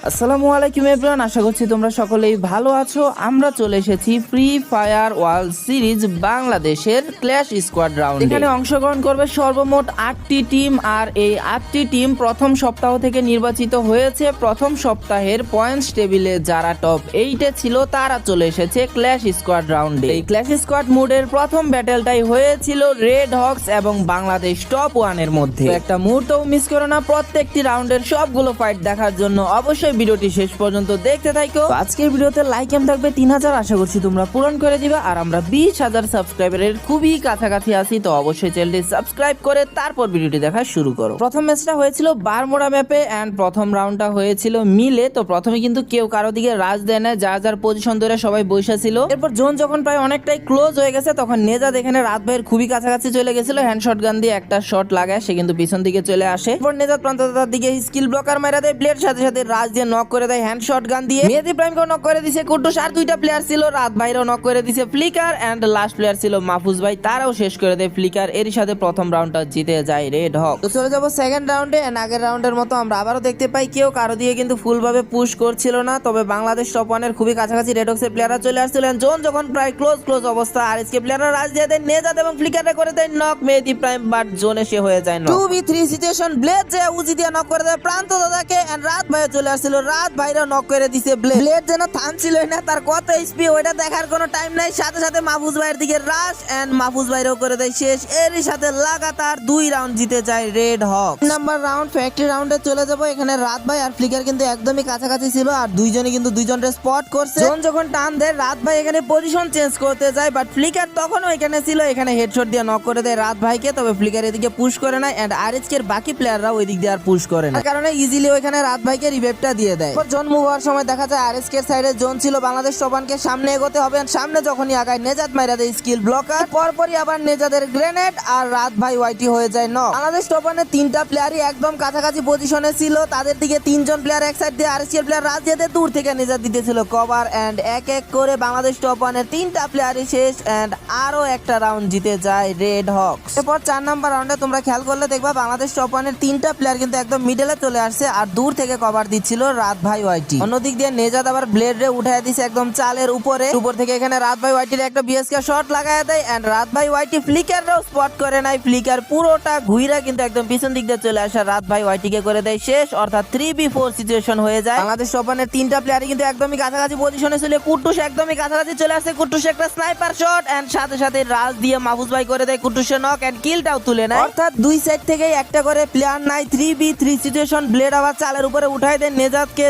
আসসালামু আলাইকুম এভরিওয়ান, আশা করছি তোমরা সকলেই ভালো আছো। আমরা চলে এসেছি ফ্রি ফায়ার ওয়ার্ল্ড সিরিজ বাংলাদেশের ক্ল্যাশ স্কোয়াড রাউন্ড। এখানে অংশগ্রহণ করবে সর্বমোট 8টি টিম, আর এই 8টি টিম প্রথম সপ্তাহ থেকে নির্বাচিত হয়েছে। প্রথম সপ্তাহের পয়েন্টস টেবিলে যারা টপ 8-এ ছিল তারা চলে এসেছে ক্ল্যাশ স্কোয়াড রাউন্ডে। এই ক্ল্যাশ স্কোয়াড মুডের প্রথম ব্যাটেলটাই হয়েছিল রেড হক্স এবং বাংলাদেশ টপ 1-এর মধ্যে। তো একটা মুহূর্তও মিস করো না, প্রত্যেকটি রাউন্ডের সবগুলো ফাইট দেখার জন্য অবশ্যই ভিডিওটি শেষ পর্যন্ত দেখতে থাকো। আজকের ভিডিওতে লাইক এম থাকবে 3000, আশা করছি তোমরা পূরণ করে দিবে। আর আমরা 20,000 সাবস্ক্রাইবারের খুবই কাছাকাছি আছি, তো অবশ্যই চ্যানেলটি সাবস্ক্রাইব করে তারপর ভিডিওটি দেখা শুরু করো। প্রথম ম্যাচটা হয়েছিল বারমোড়া ম্যাপে এন্ড প্রথম রাউন্ডটা হয়েছিল মিলে। তো প্রথমে কিন্তু কেউ কারো দিকে রাজ দেয় না, যার যার পজিশন ধরে সবাই বসে ছিল। এরপর জোন যখন প্রায় অনেকটাই ক্লোজ হয়ে গেছে তখন নেজাদ এখানে রাত ভাইয়ের খুবই কাছাকাছি চলে গেছিল। হ্যান্ড শট গান দিয়ে একটা শট লাগায় সে কিন্তু পিছন দিকে চলে আসে। এরপর নেজাদ প্রান্তদাতার দিকে স্কিল ব্লকার মারা দেয়, ব্লেড সাথে সাথে রাজ দিয়ে নক করে দেয় হ্যান্ড শট গান দিয়ে। মেহেদি প্রাইমকেও নক করে দিছে কুট্টুস, আর দুইটা প্লেয়ার ছিল রাত ভাইরাও নক করে দিছে ফ্লিকার, এন্ড লাস্ট প্লেয়ার ছিল মাহফুজ ভাই, তারাও শেষ করে দেয় ফ্লিকার। এরই সাথে প্রথম রাউন্ডটা জিতে যায় রেড হক। তো চলে যাবো সেকেন্ড রাউন্ডে। আগের রাউন্ডের মতো আমরা আবারও দেখতে পাই কেউ কারো দিয়ে কিন্তু ফুল ভাবে পুশ করছিল না, তবে বাংলাদেশ টপ 1-এর খুবই কাছাকাছি রেড হক্সের প্লেয়াররা চলে আসছিলেন। জোন যখন প্রায় ক্লোজ অবস্থা, আর এসকে প্লেয়াররা রাজ দিয়ে দেয় নেজাদ এবং ফ্লিকারে করে দেয় নক মেহেদি প্রাইম, বাট জোনে সে হয়ে যায় নক। 2v3 সিচুয়েশন, ব্লেড যে উজি দিয়ে নক করে দেয় প্রান্ত দাদাকে, এন্ড রাত ভাই চলে আসছিল, রাত ভাইরা নক করে দিছে। ব্লেড যেন থামছিল না, তার কত এসপি ওইটা দেখার কোনো টাইম নাই। সাথে সাথে মাহফুজ ভাইয়ের দিকে রাশ, এন্ড মাহফুজ ভাইরাও করে দেয় শেষ। এরই সাথে লাগাতার 2 রাউন্ড জিতে যায় রেড হক। নাম্বার রাউন্ড ফ্যাক্টরি রাউন্ডে চলে যাব। এখানে রাত ভাই আর ফ্লিকার কিন্তু একদমই কাছাকাছি ছিল, আর দুইজনে কিন্তু দুইজনের স্পট করছে। জোন যখন টান দেয় রাত ভাই এখানে পজিশন চেঞ্জ করতে যায়, বাট ফ্লিকার তখনও এখানে ছিল, এখানে হেডশট দিয়ে নক করে দেয় রাত ভাইকে। তবে ফ্লিকার এদিকে পুশ করে না, এন্ড আরএসকে এর বাকি প্লেয়াররা ওই দিক দিয়ে আর পুশ করে না, কারণে ইজিলি ওইখানে রাত ভাইকে রিভাইভটা দিয়ে দেয়। জোন মুভ হওয়ার সময় দেখা যায় আরএসকে এর সাইডে জোন ছিল বাংলাদেশ টপ 1-কে সামনে এগোতে হবে। সামনে যখনই আগায় নেজাদ মাইরা দেয় স্কিল ব্লকার, পরপরই আবার নেজাদের গ্রেনেড, আর রাত ভাই ওয়াইটি হয়ে যায় নক। বাংলাদেশ টপ 1-এর 3টা প্লেয়ারই একদম কাছাকাছি পজিশনে ছিল, তাদের দিকে 3জন প্লেয়ার এক সাইড দিয়ে আরএসকে প্লেয়ার রাজ দিয়ে দূর থেকে নেজাদ দিতেছিল কভার, এন্ড এক এক করে বাংলাদেশ টপ 1-এর 3টা প্লেয়ারই শেষ, এন্ড আরো একটা রাউন্ড জিতে যায় রেড হক্স। এরপর 4 নাম্বার রাউন্ডে তোমরা খেয়াল করলে দেখবা বাংলাদেশ টপ 1-এর 3টা প্লেয়ার কিন্তু একদম মিডলে চলে আসছে, আর দূর থেকে কভার দিচ্ছিল রাত ভাই ওয়াইটি। অন্যদিক দিয়ে নেজাদ আবার ব্লেড রে উঠায় দিছে একদম চালের উপরে। উপর থেকে এখানে রাত ভাই ওয়াইটির একটা বিএসকে শট লাগায় দেয়, এন্ড রাত ভাই ওয়াইটি ফ্লিকাররাও স্পট করে নাই। ফ্লিকার পুরোটা ঘুইরা কিন্তু একদম পিছন দিক দিয়ে চলে আসা রাত ভাই ওয়াইটিকে করে দেয় শেষ, অর্থাৎ 3v4 সিচুয়েশন হয়ে যায়। বাংলাদেশ টপ 1-এর 3টা প্লেয়ারই কিন্তু একদমই কাছাকাছি পজিশনে ছিল। কুট্টুস একদমই কাছাকাছি চলে আসছে, কুট্টুস একটা স্নাইপার শট, এন্ড সাথে সাথে রাজ দিয়ে মাহফুজ ভাই করে দেয় কুট্টুসের নক, এন্ড কিলটাও তুলে নেয়। অর্থাৎ দুই সাইড থেকেই একটা করে প্লেয়ার নাই, 3v3 সিচুয়েশন। ব্লেড আবার চালের উপরে উঠায় দেয় নেজাদকে,